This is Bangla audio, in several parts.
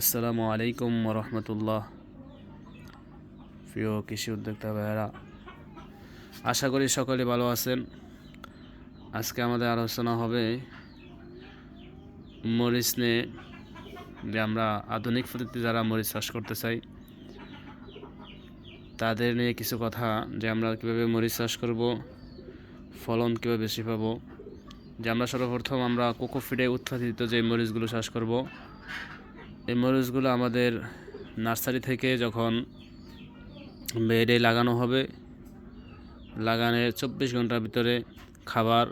আসসালামু আলাইকুম রহমতুল্লাহ। প্রিয় কৃষি উদ্যোক্তা ভাইয়েরা, আশা করি সকলে ভালো আছেন। আজকে আমাদের আলোচনা হবে মরিচ নিয়ে, যে আমরা আধুনিক পদ্ধতিতে যারা মরিচ চাষ করতে চাই তাদের নিয়ে কিছু কথা, যে আমরা কীভাবে মরিচ চাষ করব, ফলন কীভাবে বেশি পাবো। যে আমরা সর্বপ্রথম আমরা কোকোফিডে উৎপাদিত যে মরিচগুলো চাষ করব, এই মরিচগুলো আমাদের নার্সারি থেকে যখন বেডে লাগানো হবে, লাগানোর 24 ঘন্টার ভিতরে খাবার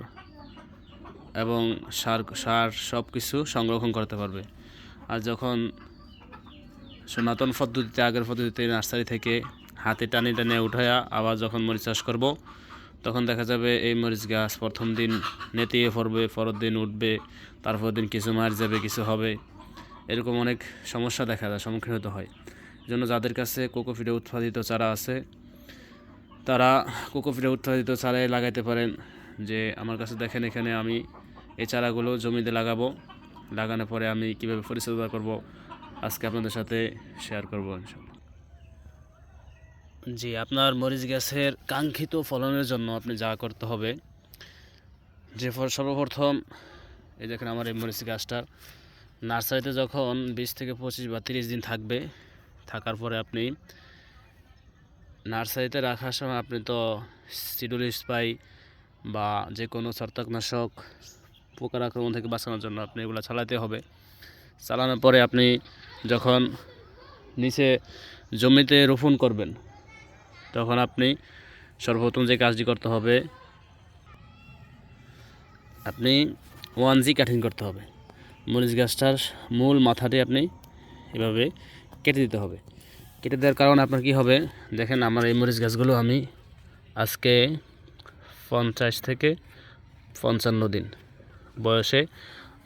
এবং সার সব কিছু সংরক্ষণ করতে পারবে। আর যখন সনাতন পদ্ধতিতে, আগের পদ্ধতিতে নার্সারি থেকে হাতে টানি টানে উঠায়া আবার যখন মরিচ চাষ করব, তখন দেখা যাবে এই মরিচ গাছ প্রথম দিন নেতিয়ে পড়বে, পরের দিন উঠবে, তারপর দিন কিছু মার যাবে, কিছু হবে, এরকম অনেক সমস্যা দেখা যায়, সম্মুখীন হতে হয়। জন্য যাদের কাছে কোকোফিডে উৎপাদিত চারা আছে তারা কোকোফিডে উৎপাদিত চারাই লাগাইতে পারেন। যে আমার কাছে দেখেন, এখানে আমি এই চারাগুলো জমিতে লাগাবো, লাগানোর পরে আমি কীভাবে পরিচর্যা করব আজকে আপনাদের সাথে শেয়ার করব ইনশাআল্লাহ। জি, আপনার মরিচ গাছের কাঙ্ক্ষিত ফলনের জন্য আপনি যা করতে হবে, যে সর্বপ্রথম এই দেখেন আমার এই মরিচ গাছটার নার্সারিতে যখন 20 থেকে 25 বা 30 দিন থাকবে, থাকার পরে আপনি নার্সারিতে রাখার সময় আপনি তো সিডুল স্প্রে বা যে কোনো ছত্রাকনাশক পোকার আক্রমণ থেকে বাঁচানোর জন্য আপনি এগুলো চালাতে হবে। চালানোর পরে আপনি যখন নিচে জমিতে রোপণ করবেন, তখন আপনি সর্বপ্রথম যে কাজটি করতে হবে, আপনি 1G কাটিং করতে হবে। মরিচ গাছটার মূল মাথাটি আপনি এভাবে কেটে দিতে হবে। কেটে দেওয়ার কারণে আপনার কি হবে, দেখেন আমার এই মরিচ গাছগুলো আমি আজকে 50 থেকে 55 দিন বয়সে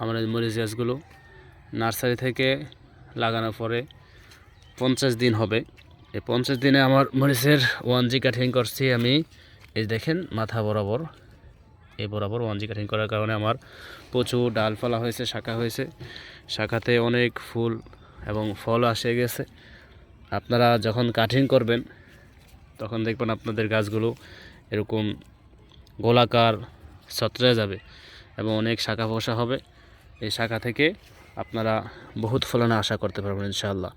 আমার এই মরিচ গাছগুলো নার্সারি থেকে লাগানোর পরে 50 দিন হবে। এই 50 দিনে আমার মরিচের 1G কাটিং করছি আমি। এই দেখেন মাথা বরাবর, এই বরাবর 1G কাটিং করার কারণে আমার প্রচুর ডালপালা হয়েছে, শাখা হয়েছে, শাখাতে অনেক ফুল এবং ফল আসে গেছে। আপনারা যখন কাটিং করবেন তখন দেখবেন আপনাদের গাছগুলো এরকম গোলাকার ছত্রে যাবে এবং অনেক শাখা পোষা হবে। এই শাখা থেকে আপনারা বহুত ফলনে আশা করতে পারবেন ইনশাআল্লাহ।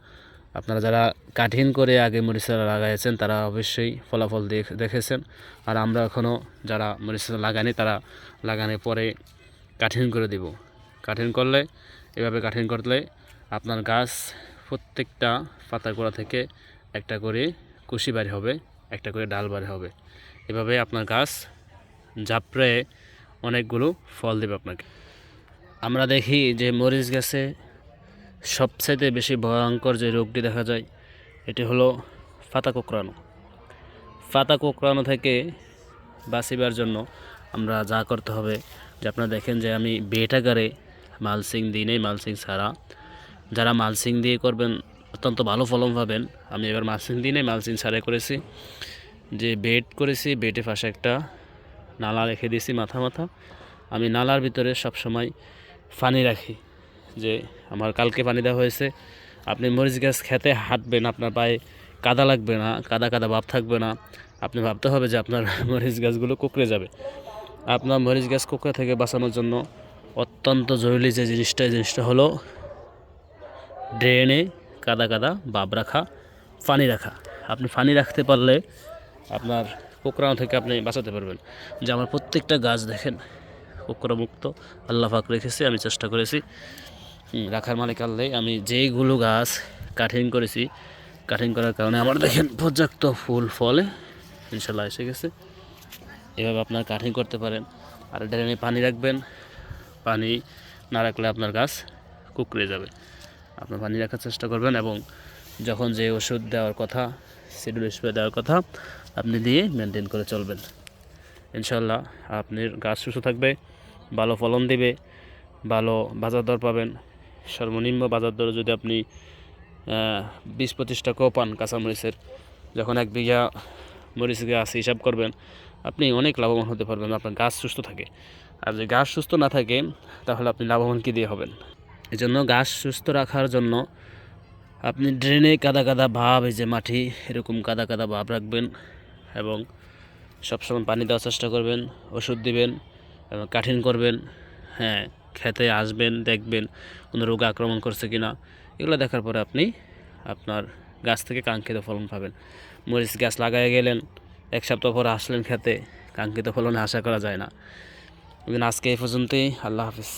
আপনারা যারা কাটিং করে আগে মরিচ লাগাইছেন তারা অবশ্যই ফলাফল দেখেছেন। আর আমরা এখনও যারা মরিচ লাগানি তারা লাগানোর পরে কাটিং করে দিব। কাটিং করলে, এভাবে কাটিং করলে আপনার গাছ প্রত্যেকটা পাতার গোড়া থেকে একটা করে কুশি বাড়ি হবে, একটা করে ডাল বাড়ি হবে। এভাবে আপনার গাছ ঝাপড়ে অনেকগুলো ফল দেবে আপনাকে। আমরা দেখি যে মরিচ গাছে সবচাইতে বেশি ভয়ঙ্কর যে রোগটি দেখা যায়, এটি হলো পাতা কোঁকড়ানো। পাতা কোঁকড়ানো থেকে বাঁচিবার জন্য আমরা যা করতে হবে, যে আপনারা দেখেন যে আমি বেড আকারে মালচিং দিই নেই, মালচিং ছাড়া। যারা মালচিং দিয়ে করবেন অত্যন্ত ভালো ফলন পাবেন। আমি এবার মালচিং দিই নেই, মালচিং ছাড়াই করেছি। যে বেড করেছি, বেডের পাশে একটা নালা রেখে দিয়েছি মাথা মাথা। আমি নালার ভিতরে সবসময় পানি রাখি, যে আমার কালকে পানি দেওয়া হয়েছে। আপনি মরিচ গাছ খেতে হাঁটবেন, আপনার পায়ে কাদা লাগবে না, কাদা কাদা ভাব থাকবে না। আপনি ভাবতে হবে যে আপনার মরিচ গাছগুলো কুঁকড়ে যাবে। আপনার মরিচ গাছ কুঁকড়ে থেকে বাঁচানোর জন্য অত্যন্ত জরুরি যে জিনিসটা হলো ড্রেনে কাদা কাদা ভাব রাখা, পানি রাখা। আপনি পানি রাখতে পারলে আপনার কোঁকড়ানো থেকে আপনি বাঁচাতে পারবেন। যে আমার প্রত্যেকটা গাছ দেখেন কোঁকড়া মুক্ত আল্লাহ পাক রেখেছে, আমি চেষ্টা করেছি রাখার মালিক আল্লাহ। আমি যেইগুলো গাছ কাটিং করেছি, কাটিং করার কারণে আমার দেখেন পর্যাপ্ত ফুল ফলে ইনশাল্লাহ এসে গেছে। এভাবে আপনার কাটিং করতে পারেন। আর ড্রেনে পানি রাখবেন, পানি না রাখলে আপনার গাছ কুঁকড়ে যাবে। আপনার পানি রাখার চেষ্টা করবেন এবং যখন যে ওষুধ দেওয়ার কথা, সিডুল স্প্রে দেওয়ার কথা, আপনি দিয়ে মেনটেন করে চলবেন। ইনশাল্লাহ আপনার গাছ সুস্থ থাকবে, ভালো ফলন দেবে, ভালো বাজার দর পাবেন। সর্বনিম্ন বাজার দরে যদি আপনি 20-25 টাকাও পান কাঁচামরিচের, যখন 1 বিঘা মরিচ গাছ হিসাব করবেন, আপনি অনেক লাভবান হতে পারবেন। আপনার গাছ সুস্থ থাকে। আর যদি গাছ সুস্থ না থাকে তাহলে আপনি লাভবান কী দিয়ে হবেন? এই জন্য গাছ সুস্থ রাখার জন্য আপনি ড্রেনে কাদা কাদা ভাব, এই যে মাটি এরকম কাদা কাদা ভাব রাখবেন এবং সবসময় পানি দেওয়ার চেষ্টা করবেন, ওষুধ দিবেন এবং কাঠিন করবেন। হ্যাঁ, খেতে আসবেন, দেখবেন কোনো রোগ আক্রমণ করছে কিনা। এগুলো দেখার পরে আপনি আপনার গাছ থেকে কাঙ্ক্ষিত ফলন পাবেন। মরিচ গাছ লাগাই গেলেন, 1 সপ্তাহ পর আসলেন খেতে, কাঙ্ক্ষিত ফলনে আশা করা যায় না। আজকে এই পর্যন্তই। আল্লাহ হাফিজ।